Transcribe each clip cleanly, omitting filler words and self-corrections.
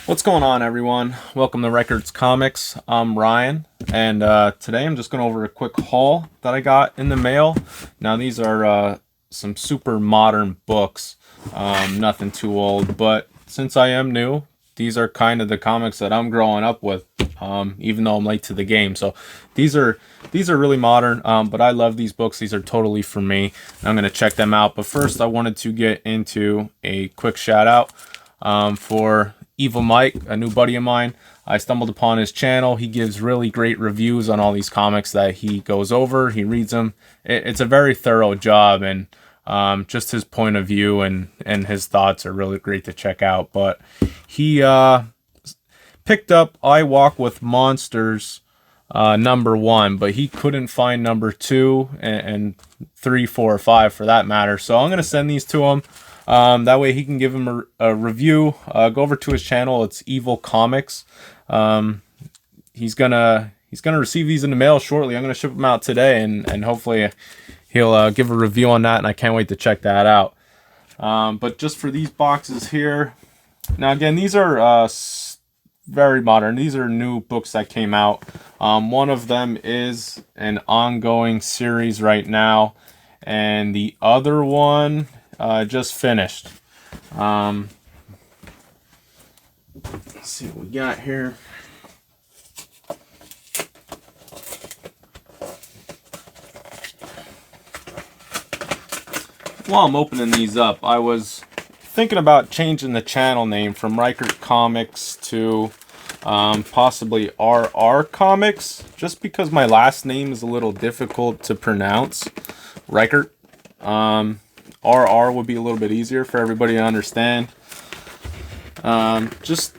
What's going on, everyone? Welcome to Records Comics. I'm Ryan, and today I'm just going over a quick haul that I got in the mail. Now, these are some super modern books, nothing too old, but since I am new, these are kind of the comics that I'm growing up with, even though I'm late to the game. So these are really modern, but I love these books. These are totally for me, and I'm going to check them out. But first, I wanted to get into a quick shout out for Evil Mike, a new buddy of mine. I stumbled upon his channel. He gives really great reviews on all these comics that he goes over. He reads them. It's a very thorough job, and just his point of view and his thoughts are really great to check out. But he picked up I Walk with Monsters #1, but he couldn't find #2 and 3, 4, or 5 for that matter. So I'm going to send these to him. That way he can give him a review. Go over to his channel. It's Evil Comics. He's gonna receive these in the mail shortly. I'm gonna ship them out today, and hopefully he'll give a review on that. And I can't wait to check that out. But just for these boxes here, now again, these are very modern. These are new books that came out. One of them is an ongoing series right now, and the other one just finished. Let's see what we got here. While I'm opening these up, I was thinking about changing the channel name from Reichert Comics to possibly RR Comics, just because my last name is a little difficult to pronounce. Reichert. RR would be a little bit easier for everybody to understand. Just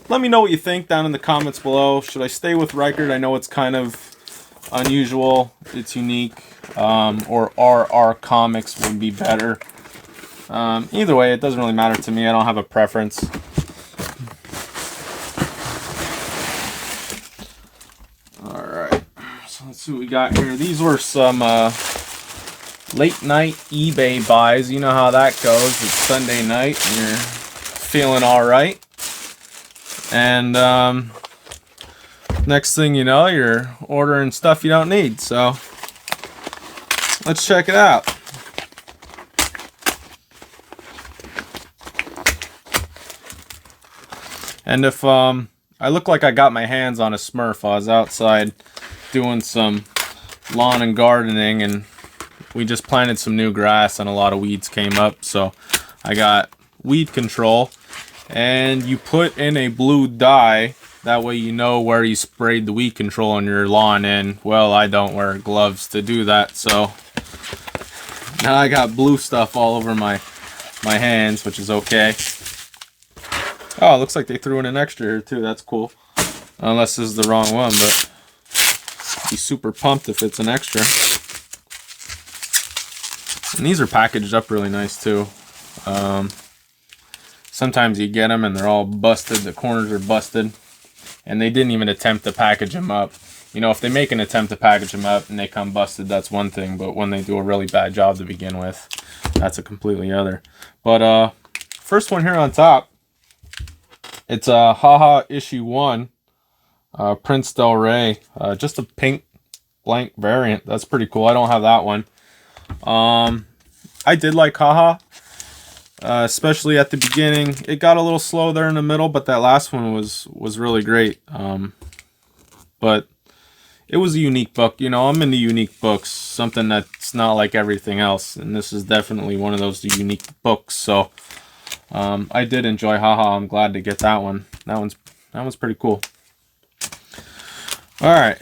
let me know what you think down in the comments below. Should I stay with Reichert? I know it's kind of unusual. It's unique. Or RR Comics would be better. Either way, it doesn't really matter to me. I don't have a preference. Alright. So let's see what we got here. These were some late night eBay buys. You know how that goes. It's Sunday night and you're feeling alright. And next thing you know, you're ordering stuff you don't need. So let's check it out. And if I look like I got my hands on a Smurf, I was outside doing some lawn and gardening, and we just planted some new grass and a lot of weeds came up, so I got weed control. And you put in a blue dye, that way you know where you sprayed the weed control on your lawn. And well, I don't wear gloves to do that, so now I got blue stuff all over my hands, which is okay. Oh, it looks like they threw in an extra here too. That's cool, unless this is the wrong one, but I'd be super pumped if it's an extra. And these are packaged up really nice too. Sometimes you get them and they're all busted. The corners are busted. And they didn't even attempt to package them up. You know, if they make an attempt to package them up and they come busted, that's one thing. But when they do a really bad job to begin with, that's a completely other. But first one here on top, it's a Haha issue 1. Prince Del Rey. Just a pink blank variant. That's pretty cool. I don't have that one. I did like Haha, especially at the beginning. It got a little slow there in the middle, but that last one was really great. But it was a unique book. You know, I'm into unique books, something that's not like everything else, and this is definitely one of those unique books. So I did enjoy Haha. I'm glad to get that one. That one's pretty cool. All right,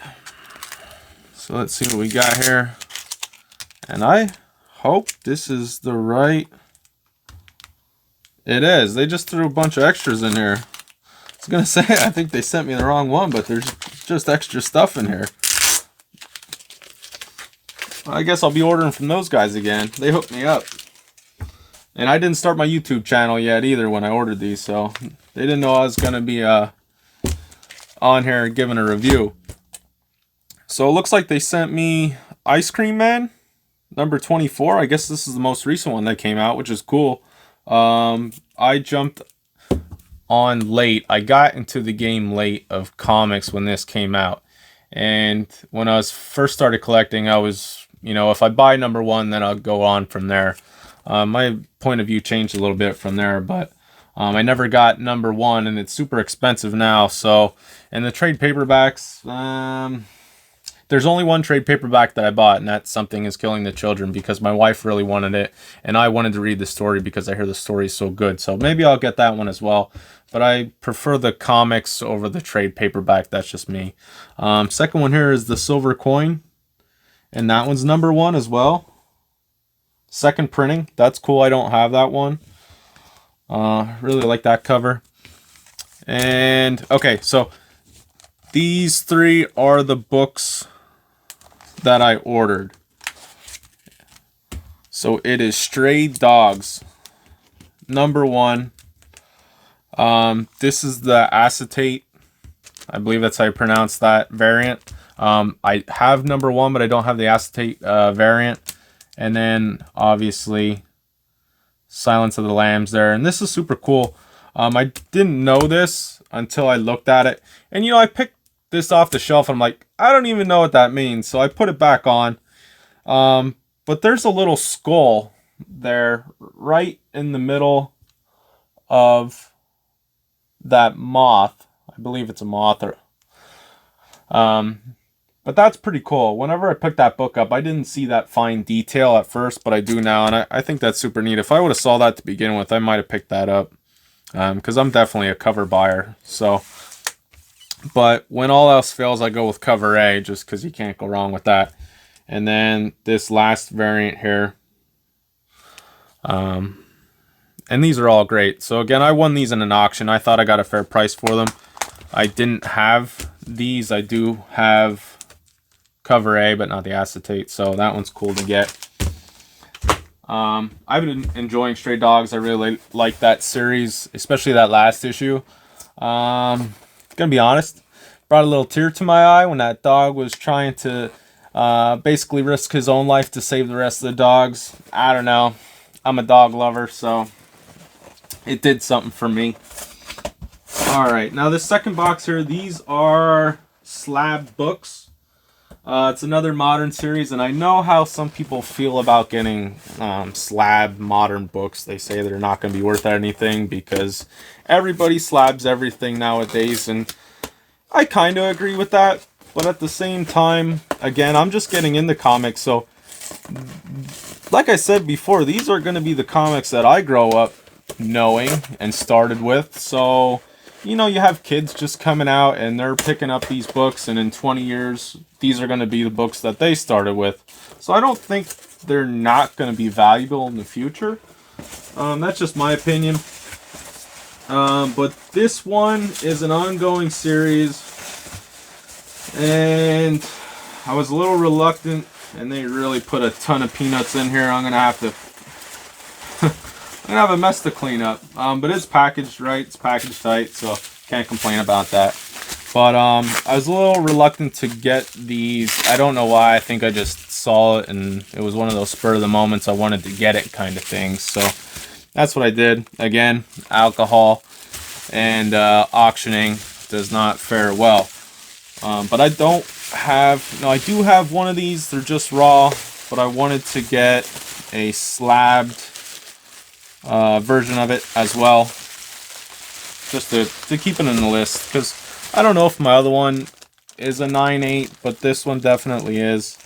so let's see what we got here. And I hope this is the right... It is. They just threw a bunch of extras in here. I was going to say, I think they sent me the wrong one, but there's just extra stuff in here. I guess I'll be ordering from those guys again. They hooked me up. And I didn't start my YouTube channel yet either when I ordered these, so they didn't know I was going to be on here giving a review. So it looks like they sent me Ice Cream Man #24. I guess this is the most recent one that came out, which is cool. I jumped on late. I got into the game late of comics when this came out. And when I was first started collecting, I was, if I buy number one, then I'll go on from there. My point of view changed a little bit from there, but I never got number one, and it's super expensive now. So, and the trade paperbacks, there's only one trade paperback that I bought, and that's Something Is Killing the Children, because my wife really wanted it, and I wanted to read the story because I hear the story is so good. So maybe I'll get that one as well. But I prefer the comics over the trade paperback. That's just me. Second one here is The Silver Coin, and that one's number one as well. Second printing. That's cool. I don't have that one. Really like that cover. And okay, so these three are the books that I ordered. So it is Stray Dogs, number one. This is the acetate, I believe that's how you pronounce that variant. I have number one, but I don't have the acetate variant. And then obviously Silence of the Lambs there. And this is super cool. I didn't know this until I looked at it. And I picked this off the shelf. I'm like, I don't even know what that means. So I put it back on. But there's a little skull there right in the middle of that moth. I believe it's a moth. But that's pretty cool. Whenever I picked that book up, I didn't see that fine detail at first, but I do now, and I think that's super neat. If I would have saw that to begin with, I might have picked that up, because I'm definitely a cover buyer. So, but when all else fails, I go with cover A, just because you can't go wrong with that. And then this last variant here, and these are all great. So again, I won these in an auction. I thought I got a fair price for them. I didn't have these. I do have cover A, but not the acetate, so that one's cool to get. I've been enjoying Stray Dogs. I really like that series, especially that last issue. Gonna be honest, brought a little tear to my eye when that dog was trying to basically risk his own life to save the rest of the dogs. I don't know. I'm a dog lover, so it did something for me. Alright, now this second box here, these are Slab books. It's another modern series, and I know how some people feel about getting slab modern books. They say they're not going to be worth anything because everybody slabs everything nowadays, and I kind of agree with that. But at the same time, again, I'm just getting into comics, so like I said before, these are going to be the comics that I grow up knowing and started with. So you have kids just coming out and they're picking up these books, and in 20 years, these are going to be the books that they started with. So I don't think they're not going to be valuable in the future. That's just my opinion. But this one is an ongoing series, and I was a little reluctant, and they really put a ton of peanuts in here. I'm going to have to I'm gonna have a mess to clean up, but it's packaged right, it's packaged tight, so can't complain about that. But I was a little reluctant to get these. I don't know why. I think I just saw it and it was one of those spur of the moments I wanted to get it kind of things. So that's what I did. Again, alcohol and auctioning does not fare well. But I don't have, no, I do have one of these. They're just raw, but I wanted to get a slabbed version of it as well, just to keep it in the list, because I don't know if my other one is a 9/8, but this one definitely is.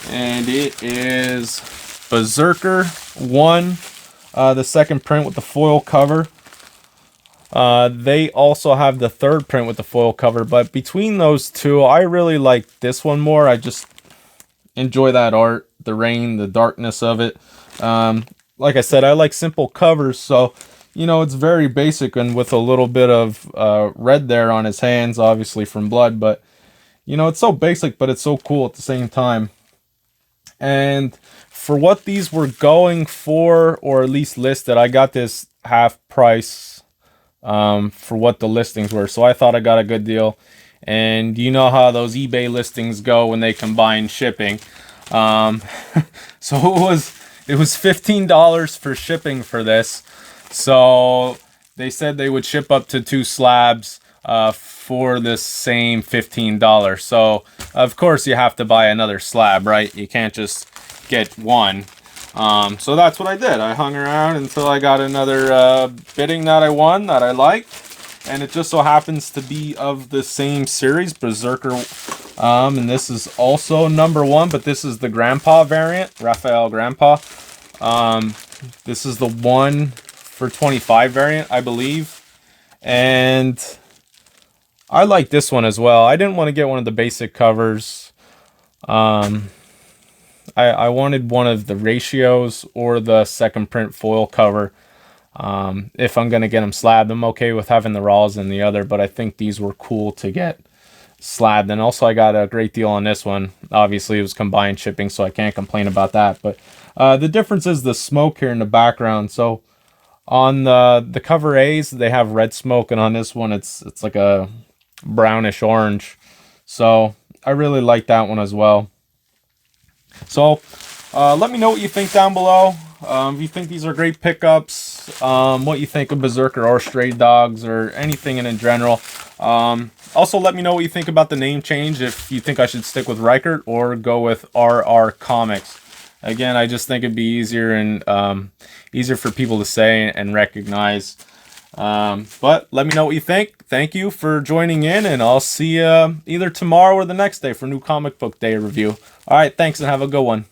And it is Berserker 1, the second print with the foil cover. They also have the third print with the foil cover, but between those two, I really like this one more. I just enjoy that art, the rain, the darkness of it. Like I said, I like simple covers, so it's very basic and with a little bit of red there on his hands, obviously from blood, but it's so basic, but it's so cool at the same time. And for what these were going for, or at least listed, I got this half price for what the listings were, so I thought I got a good deal. And you know how those eBay listings go when they combine shipping. So it was $15 for shipping for this. So they said they would ship up to 2 slabs for the same $15. So of course you have to buy another slab, right? You can't just get one. So that's what I did. I hung around until I got another bidding that I won that I liked. And it just so happens to be of the same series, Berserker. And this is also number 1, but this is the Grandpa variant, Raphael Grandpa. This is the 1 for 25 variant, I believe. And I like this one as well. I didn't want to get one of the basic covers. I wanted one of the ratios or the second print foil cover. If I'm going to get them slabbed, I'm okay with having the raws in the other, but I think these were cool to get slabbed. And also I got a great deal on this one. Obviously it was combined shipping, so I can't complain about that. But the difference is the smoke here in the background. So on the cover A's, they have red smoke, and on this one it's like a brownish orange. So I really like that one as well. So let me know what you think down below. If you think these are great pickups, what you think of Berserker or Stray Dogs or anything in general. Also, let me know what you think about the name change, if you think I should stick with Reichert or go with RR Comics. Again, I just think it'd be easier and easier for people to say and recognize. But let me know what you think. Thank you for joining in, and I'll see you either tomorrow or the next day for new comic book day review. All right, thanks and have a good one.